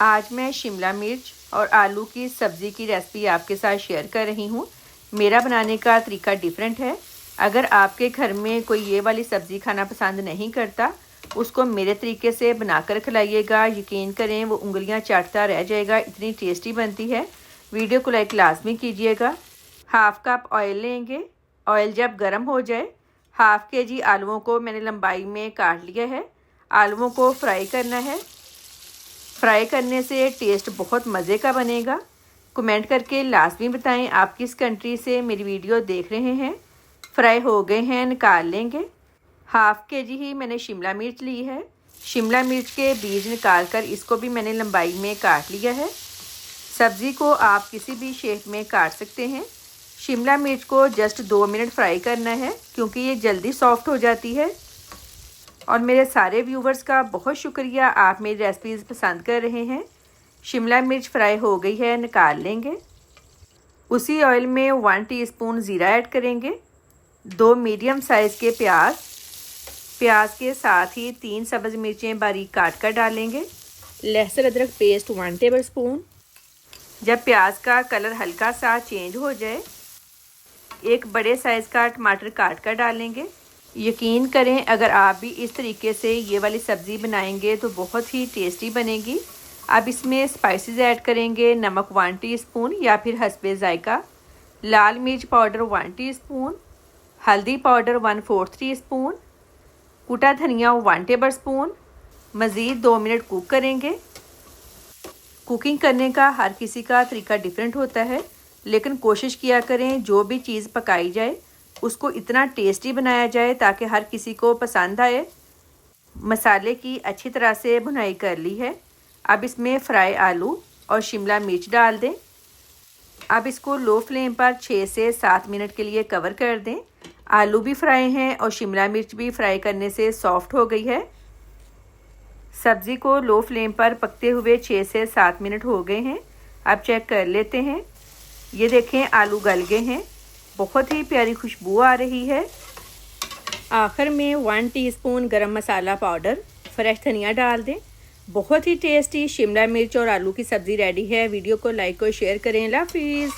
आज मैं शिमला मिर्च और आलू की सब्ज़ी की रेसिपी आपके साथ शेयर कर रही हूँ। मेरा बनाने का तरीका डिफरेंट है। अगर आपके घर में कोई ये वाली सब्ज़ी खाना पसंद नहीं करता, उसको मेरे तरीके से बनाकर खिलाइएगा। यकीन करें वो उंगलियाँ चाटता रह जाएगा, इतनी टेस्टी बनती है। वीडियो को लाइक लाजमी कीजिएगा। हाफ़ कप ऑयल लेंगे। ऑयल जब गर्म हो जाए, हाफ़ केजी आलूओं को मैंने लंबाई में काट लिया है। आलूओं को फ्राई करना है। फ्राई करने से टेस्ट बहुत मज़े का बनेगा। कमेंट करके लाजमी बताएं आप किस कंट्री से मेरी वीडियो देख रहे हैं। फ्राई हो गए हैं, निकाल लेंगे। हाफ़ केजी ही मैंने शिमला मिर्च ली है। शिमला मिर्च के बीज निकाल कर इसको भी मैंने लंबाई में काट लिया है। सब्ज़ी को आप किसी भी शेप में काट सकते हैं। शिमला मिर्च को जस्ट 2 मिनट फ्राई करना है, क्योंकि ये जल्दी सॉफ्ट हो जाती है। और मेरे सारे व्यूवर्स का बहुत शुक्रिया, आप मेरी रेसिपीज़ पसंद कर रहे हैं। शिमला मिर्च फ्राई हो गई है, निकाल लेंगे। उसी ऑयल में 1 टीस्पून ज़ीरा ऐड करेंगे। 2 मीडियम साइज़ के प्याज के साथ ही 3 सब्ज़ मिर्चें बारीक काट कर डालेंगे। लहसुन अदरक पेस्ट 1 टेबल स्पून। जब प्याज का कलर हल्का सा चेंज हो जाए, एक बड़े साइज़ का टमाटर काट कर डालेंगे। यकीन करें, अगर आप भी इस तरीके से ये वाली सब्ज़ी बनाएंगे तो बहुत ही टेस्टी बनेगी। अब इसमें स्पाइसेस ऐड करेंगे। नमक 1 टीस्पून या फिर हस्बे जायका। लाल मिर्च पाउडर 1 टीस्पून। हल्दी पाउडर 1/4 टीस्पून। कुटा धनिया 1 टेबल स्पून। मज़ीद 2 मिनट कुक करेंगे। कुकिंग करने का हर किसी का तरीका डिफरेंट होता है, लेकिन कोशिश किया करें जो भी चीज़ पकाई जाए उसको इतना टेस्टी बनाया जाए ताकि हर किसी को पसंद आए। मसाले की अच्छी तरह से भुनाई कर ली है। अब इसमें फ्राई आलू और शिमला मिर्च डाल दें। अब इसको लो फ्लेम पर 6 से 7 मिनट के लिए कवर कर दें। आलू भी फ्राई हैं और शिमला मिर्च भी फ्राई करने से सॉफ्ट हो गई है। सब्ज़ी को लो फ्लेम पर पकते हुए 6 से 7 मिनट हो गए हैं। अब चेक कर लेते हैं। ये देखें, आलू गल गए हैं। बहुत ही प्यारी खुशबू आ रही है। आखिर में 1 टीस्पून गरम मसाला पाउडर, फ्रेश धनिया डाल दें। बहुत ही टेस्टी शिमला मिर्च और आलू की सब्ज़ी रेडी है। वीडियो को लाइक और शेयर करें। अल्लाह हाफिज़।